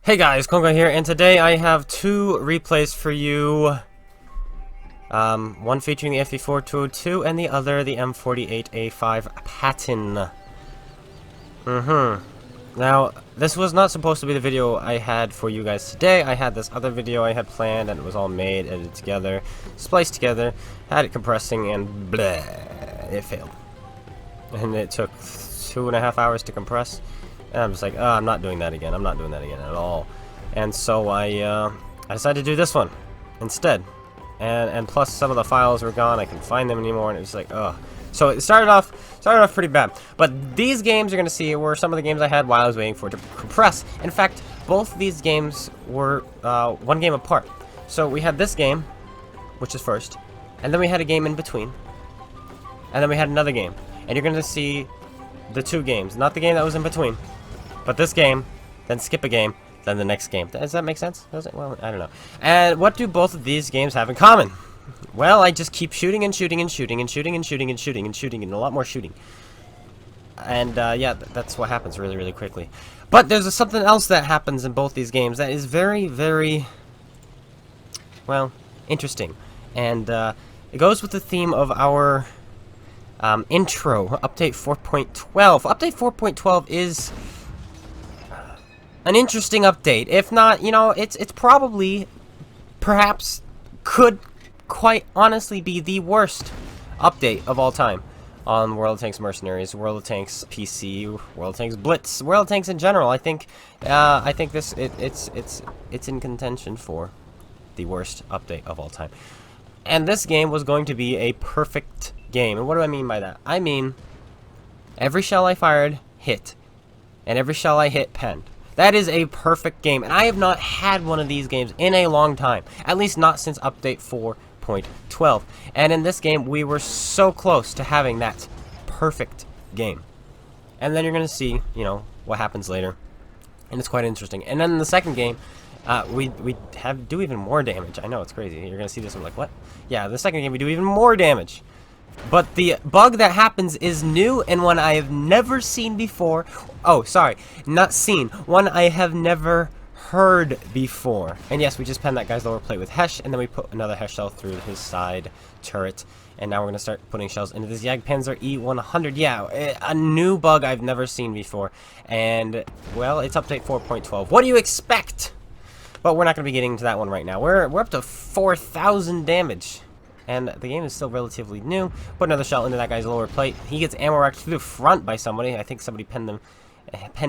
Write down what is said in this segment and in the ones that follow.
Hey guys, Kongo here, and today I have two replays for you. One featuring the FV4202 and the other the M48A5 Patton. Now, this was not supposed to be the video I had for you guys today. I had this other video I had planned, and it was all made, edited together, spliced together, had it compressing, and bleh, it failed. And it took 2.5 hours to compress. And I'm just like, I'm not doing that again. I'm not doing that again at all. And so I decided to do this one instead. And plus some of the files were gone. I couldn't find them anymore, and it was like, ugh. So it started off pretty bad. But these games you're gonna see were some of the games I had while I was waiting for it to compress. In fact, both these games were one game apart. So we had this game, which is first, and then we had a game in between, and then we had another game. And you're gonna see the two games, not the game that was in between, but this game, then skip a game, then the next game. Does that make sense? Does it? Well, I don't know. And what do both of these games have in common? Well, I just keep shooting and shooting and shooting and shooting and shooting and shooting and shooting and a lot more shooting. And yeah, that's what happens really, really quickly. But there's something else that happens in both these games that is very, very, well, interesting. And it goes with the theme of our intro, update 4.12. Update 4.12 is an interesting update. If not, you know, it's probably, perhaps, could quite honestly be the worst update of all time on World of Tanks Mercenaries, World of Tanks PC, World of Tanks Blitz, World of Tanks in general. I think this it's in contention for the worst update of all time. And this game was going to be a perfect game. And what do I mean by that? I mean, every shell I fired hit, and every shell I hit penned. That is a perfect game, and I have not had one of these games in a long time. At least not since update 4.12. And in this game, we were so close to having that perfect game. And then you're going to see, you know, what happens later. And it's quite interesting. And then in the second game, we do even more damage. I know, it's crazy. You're going to see this and like, what? Yeah, in the second game, we do even more damage. But the bug that happens is new and one I have never seen before. Oh, sorry, not seen. One I have never heard before. And yes, we just penned that guy's lower plate with Hesh, and then we put another Hesh shell through his side turret. And now we're going to start putting shells into this Jagdpanzer E100. Yeah, a new bug I've never seen before. And, well, it's update 4.12. What do you expect? But we're not going to be getting into that one right now. We're up to 4,000 damage. And the game is still relatively new. Put another shell into that guy's lower plate. He gets ammo racked through the front by somebody. I think somebody penned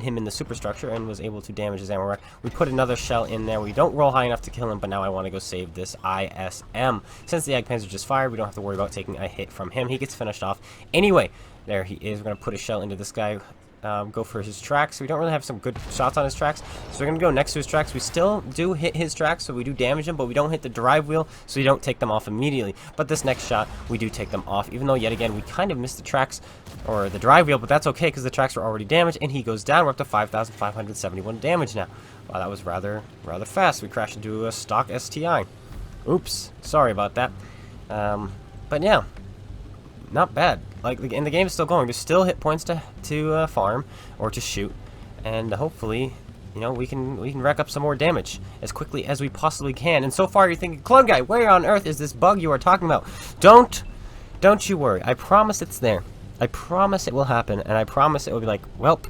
him in the superstructure and was able to damage his ammo rack. We put another shell in there. We don't roll high enough to kill him, but now I want to go save this ISM. Since the Jagdpanzer just fired, we don't have to worry about taking a hit from him. He gets finished off. Anyway, there he is. We're going to put a shell into this guy. Go for his tracks. We don't really have some good shots on his tracks, so we're going to go next to his tracks. We still do hit his tracks, so we do damage him, but we don't hit the drive wheel, so we don't take them off immediately. But this next shot, we do take them off, even though, yet again, we kind of missed the tracks, or the drive wheel, but that's okay, because the tracks were already damaged, and he goes down. We're up to 5,571 damage now. Wow, that was rather fast. We crashed into a stock STI. Oops, sorry about that. But yeah, not bad. Like, and the game is still going. There's still hit points to farm or to shoot, and hopefully, you know, we can rack up some more damage as quickly as we possibly can. And so far, you're thinking, Clone Guy, where on earth is this bug you are talking about? Don't you worry. I promise it's there. I promise it will happen, and I promise it will be like, welp,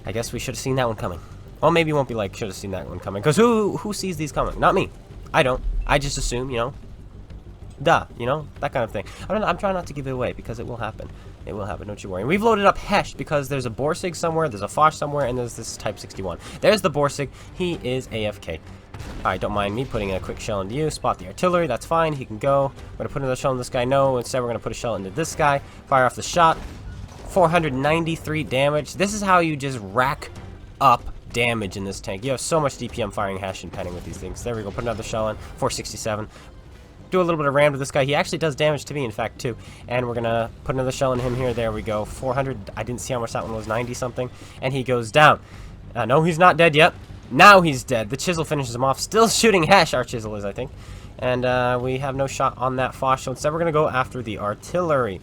I guess we should have seen that one coming. Well, maybe it won't be like should have seen that one coming, because who sees these coming? Not me. I don't. I just assume, you know. Duh, you know, that kind of thing. I'm trying not to give it away because it will happen. It will happen, don't you worry. And we've loaded up Hesh because there's a Borsig somewhere, there's a Foch somewhere, and there's this Type 61. There's the Borsig. He is AFK. Alright, don't mind me putting a quick shell into you. Spot the artillery, that's fine. He can go. We're going to put another shell in this guy. No, instead we're going to put a shell into this guy. Fire off the shot. 493 damage. This is how you just rack up damage in this tank. You have so much DPM firing Hesh and penning with these things. There we go. Put another shell in. 467. Do a little bit of ram to this guy. He actually does damage to me, in fact, too. And we're gonna put another shell in him here. There we go. 400. I didn't see how much that one was. 90 something. And he goes down. No, he's not dead yet. Now he's dead. The Chisel finishes him off. Still shooting Hesh. Our Chisel is, I think. And we have no shot on that Foch. So instead, we're gonna go after the artillery.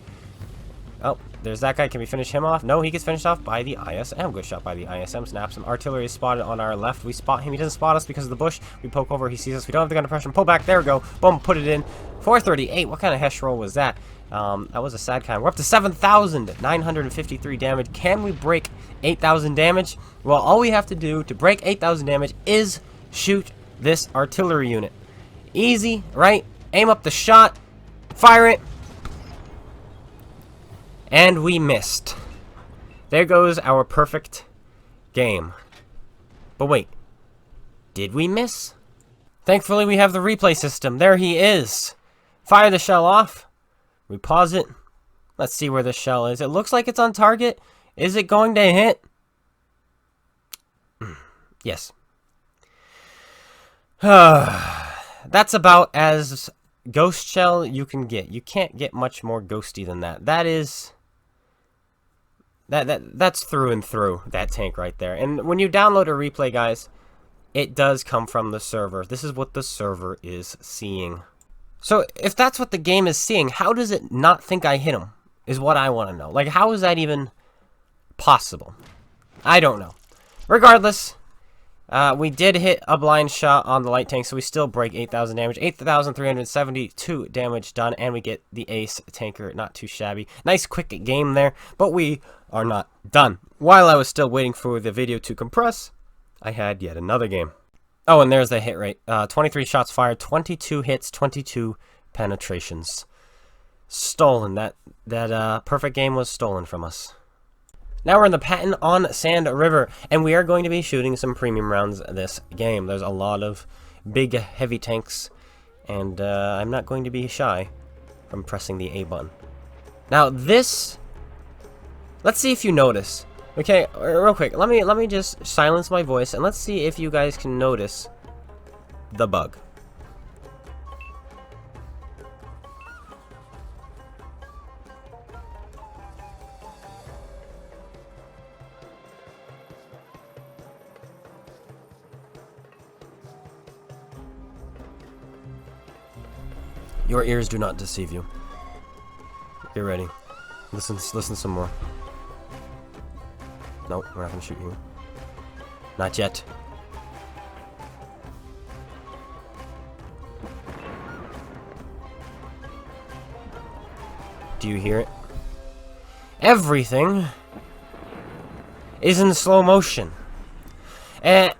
Oh, there's that guy. Can we finish him off? No, he gets finished off by the ISM. Good shot by the ISM. Snaps him. Artillery is spotted on our left. We spot him. He doesn't spot us because of the bush. We poke over. He sees us. We don't have the gun to pressure him. Pull back. There we go. Boom. Put it in. 438. What kind of hesh roll was that? That was a sad kind. We're up to 7,953 damage. Can we break 8,000 damage? Well, all we have to do to break 8,000 damage is shoot this artillery unit. Easy, right? Aim up the shot. Fire it. And we missed. There goes our perfect game. But wait. Did we miss? Thankfully, we have the replay system. There he is. Fire the shell off. We pause it. Let's see where the shell is. It looks like it's on target. Is it going to hit? Yes. That's about as ghost shell you can get. You can't get much more ghosty than that. That is... That's through and through, that tank right there. And when you download a replay, guys, it does come from the server. This is what the server is seeing. So, if that's what the game is seeing, how does it not think I hit him? Is what I want to know. Like, how is that even possible? I don't know. Regardless, we did hit a blind shot on the light tank, so we still break 8,000 damage. 8,372 damage done, and we get the ace tanker. Not too shabby. Nice quick game there, but we are not done. While I was still waiting for the video to compress, I had yet another game. Oh, and there's the hit rate. 23 shots fired, 22 hits, 22 penetrations. Stolen. That perfect game was stolen from us. Now we're in the Patton on Sand River, and we are going to be shooting some premium rounds this game. There's a lot of big, heavy tanks, and I'm not going to be shy from pressing the A button. Now this... Let's see if you notice. Okay, real quick, let me just silence my voice, and let's see if you guys can notice the bug. Your ears do not deceive you. Get ready. Listen some more. Nope, we're not gonna shoot you. Not yet. Do you hear it? Everything is in slow motion. And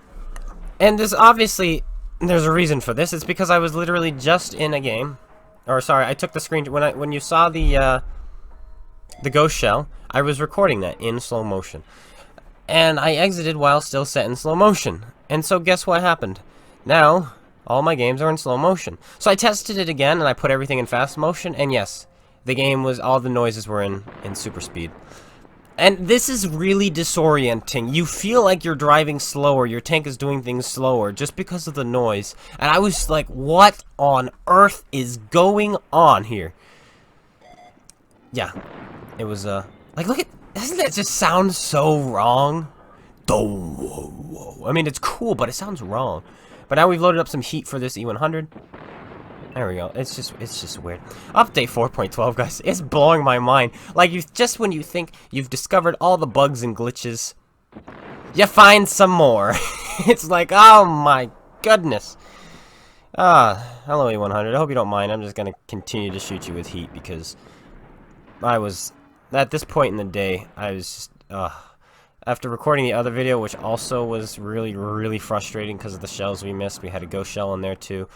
this obviously, there's a reason for this. It's because I was literally just in a game. Or sorry, I took the screen when you saw the ghost shell, I was recording that in slow motion. And I exited while still set in slow motion. And so guess what happened? Now, all my games are in slow motion. So I tested it again, and I put everything in fast motion, and yes, the game was, all the noises were in super speed. And this is really disorienting. You feel like you're driving slower, your tank is doing things slower, just because of the noise. And I was like, what on earth is going on here? Yeah, it was, like, look at, doesn't that just sound so wrong? I mean, it's cool, but it sounds wrong. But now we've loaded up some heat for this E100. There we go. It's just weird. Update 4.12, guys. It's blowing my mind. Like, just when you think you've discovered all the bugs and glitches, you find some more. It's like, oh my goodness. Hello E100. I hope you don't mind. I'm just gonna continue to shoot you with heat because I was, at this point in the day, I was just, after recording the other video, which also was really, really frustrating because of the shells we missed. We had a ghost shell in there too.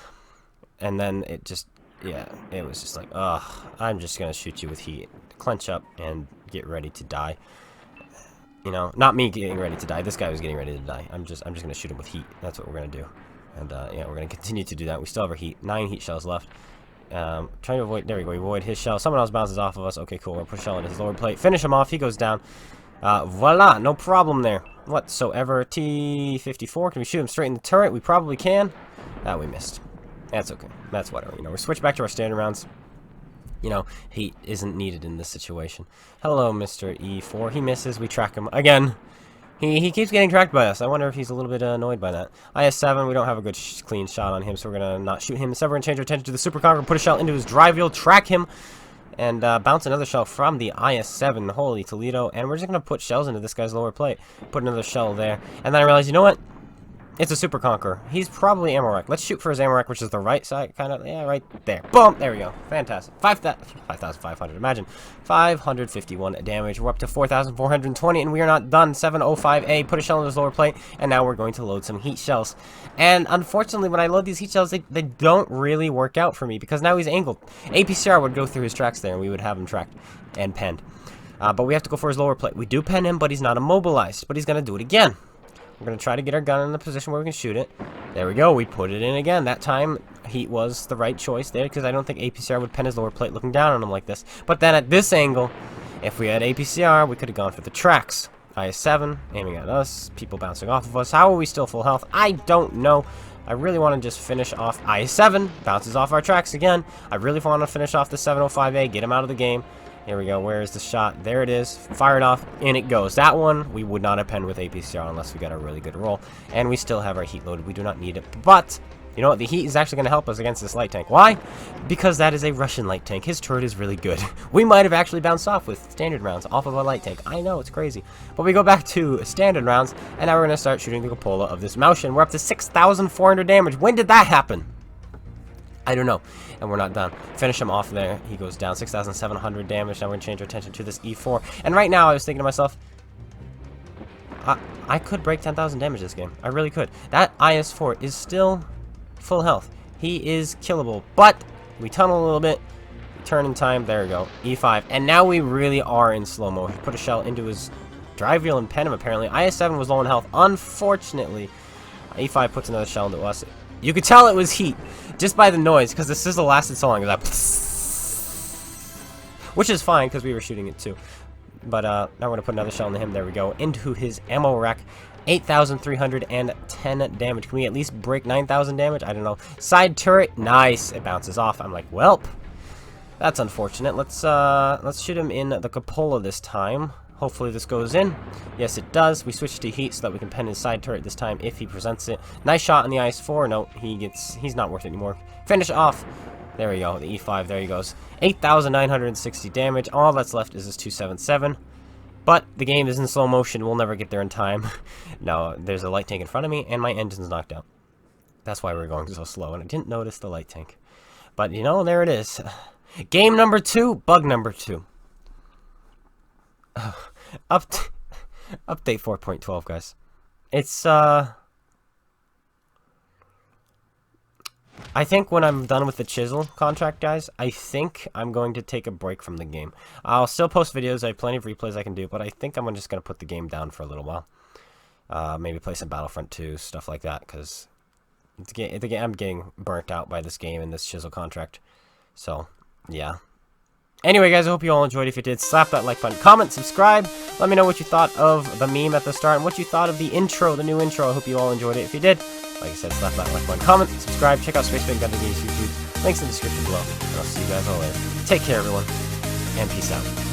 And then it just, yeah, it was just like, I'm just going to shoot you with heat. Clench up and get ready to die. You know, not me getting ready to die. This guy was getting ready to die. I'm just going to shoot him with heat. That's what we're going to do. And, yeah, we're going to continue to do that. We still have our heat. 9 heat shells left. Trying to avoid, there we go, we avoid his shell. Someone else bounces off of us. Okay, cool. We're push shell into his lower plate. Finish him off. He goes down. Voila, no problem there. Whatsoever. T-54. Can we shoot him straight in the turret? We probably can. We missed. That's okay. That's whatever. You know, we switch back to our standard rounds. You know, heat isn't needed in this situation. Hello, Mr. E4. He misses. We track him again. He keeps getting tracked by us. I wonder if he's a little bit annoyed by that. IS-7, we don't have a good clean shot on him, so we're going to not shoot him. Instead, we're going to change our attention to the Super Conqueror, put a shell into his drive wheel, track him. and bounce another shell from the IS-7. Holy Toledo. And we're just going to put shells into this guy's lower plate. Put another shell there. And then I realized, you know what? It's a Super Conqueror. He's probably ammo rack. Let's shoot for his ammo rack, which is the right side, kind of. Yeah, right there. Boom! There we go. Fantastic. 5,500. Imagine. 551 damage. We're up to 4,420, and we are not done. 705A. Put a shell in his lower plate, and now we're going to load some heat shells. And unfortunately, when I load these heat shells, they don't really work out for me, because now he's angled. APCR would go through his tracks there, and we would have him tracked and penned. But we have to go for his lower plate. We do pen him, but he's not immobilized. But he's going to do it again. We're going to try to get our gun in the position where we can shoot it. There we go. We put it in again. That time, heat was the right choice there, because I don't think APCR would pen his lower plate looking down on him like this. But then at this angle, if we had APCR, we could have gone for the tracks. IS-7 aiming at us. People bouncing off of us. How are we still full health? I don't know. I really want to just finish off IS-7. Bounces off our tracks again. I really want to finish off the 705A. Get him out of the game. Here we go. Where is the shot? There it is. Fire it off. In it goes. That one, we would not have penned with APCR unless we got a really good roll. And we still have our heat loaded. We do not need it. But, you know what? The heat is actually going to help us against this light tank. Why? Because that is a Russian light tank. His turret is really good. We might have actually bounced off with standard rounds off of a light tank. I know, it's crazy. But we go back to standard rounds, and now we're going to start shooting the cupola of this Maushin. We're up to 6,400 damage. When did that happen? I don't know. And we're not done. Finish him off there. He goes down 6,700 damage. Now we're going to change our attention to this E4. And right now I was thinking to myself, I could break 10,000 damage this game. I really could. That IS-4 is still full health. He is killable. But we tunnel a little bit. Turn in time. There we go. E5. And now we really are in slow-mo. He put a shell into his drive wheel and pen him apparently. IS-7 was low in health. Unfortunately, E5 puts another shell into us. You could tell it was heat just by the noise, because the sizzle lasted so long. Which is fine, because we were shooting it too. But now we're going to put another shell into him. There we go. Into his ammo rack. 8,310 damage. Can we at least break 9,000 damage? I don't know. Side turret. Nice. It bounces off. I'm like, welp. That's unfortunate. Let's shoot him in the cupola this time. Hopefully this goes in. Yes, it does. We switch to heat so that we can pen his side turret this time if he presents it. Nice shot on the IS-4. No, he's not worth it anymore. Finish off. There we go. The E5. There he goes. 8,960 damage. All that's left is this 277. But the game is in slow motion. We'll never get there in time. No, there's a light tank in front of me, and my engine's knocked out. That's why we're going so slow, and I didn't notice the light tank. But, you know, there it is. Game number 2. Bug number 2. Update 4.12, guys. It's I think when I'm done with the Chisel contract, guys, I think I'm going to take a break from the game. I'll still post videos. I have plenty of replays I can do, but I think I'm just going to put the game down for a little while. Maybe play some Battlefront 2, stuff like that, because I'm getting burnt out by this game and this Chisel contract. So, yeah. Anyway, guys, I hope you all enjoyed. If you did, slap that like button, comment, subscribe. Let me know what you thought of the meme at the start and what you thought of the intro, the new intro. I hope you all enjoyed it. If you did, like I said, slap that like button, comment, subscribe. Check out SpaceBANDIT GotADingy's YouTube. Links in the description below. And I'll see you guys all later. Take care, everyone, and peace out.